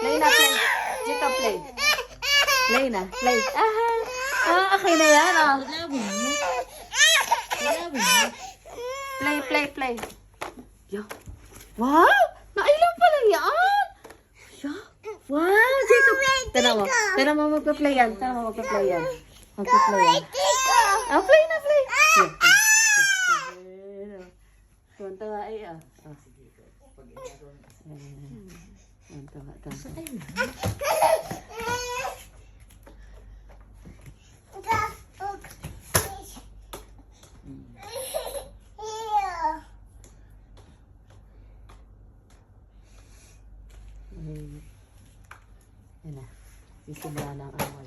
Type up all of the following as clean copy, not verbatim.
Play na, play. Jika, play. Play na, play. Okay na yan, oh. Play, play, play. Yo. Wow! Nailang pala yan! Yo. Wow! Jacob! Tara mo magpa-play yan. Magpa-play yan. Ah, play na, play. Tunta nga eh, ah. Tunta nga. Yan na. Sisimula na ang awal.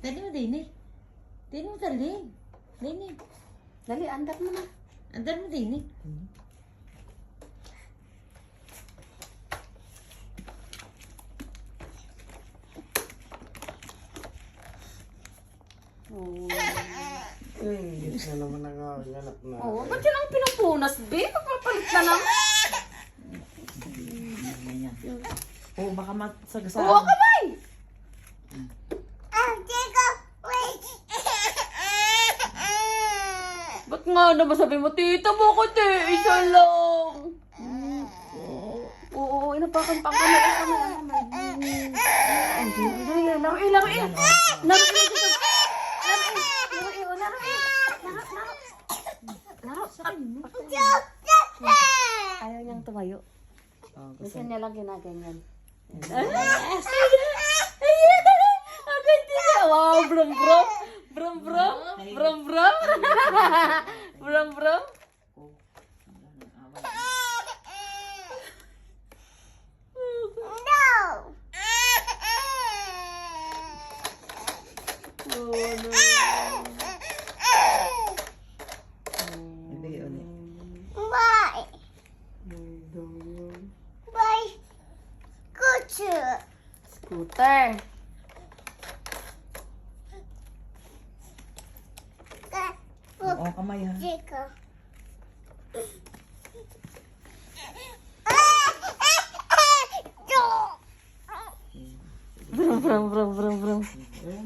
Dali mo, Dini. Dini mo, dali. Dini. Dali, andar mo na. Andar mo, Dini. Oh. Hindi na naman nakaganap na. Oh, ba't yun ang pinupunas, be? Magpapalit na lang. Oo, baka masagasaan. Oo, kamay! Ba't nga naman sabi mo, tita, bakit eh? Isa lang. Oo, inapakan pa ka na. Laruin. Ayaw niyang tumayo. Gusto niya lang ginaganyan. Agad niya. Wow, brum. Oh, no. Ibigay ulit. Scooter. Oo, kamay ha. Brum.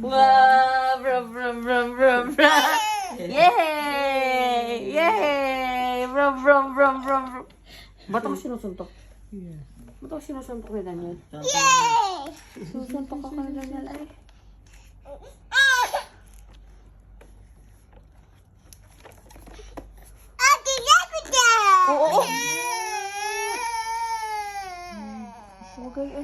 Wow, brum. Yay! Brum. Ba't ako sinusuntok? Ba't ako sinusuntok kay Daniel? Sinusuntok ako kay Daniel ay. Oo. Huwag kayo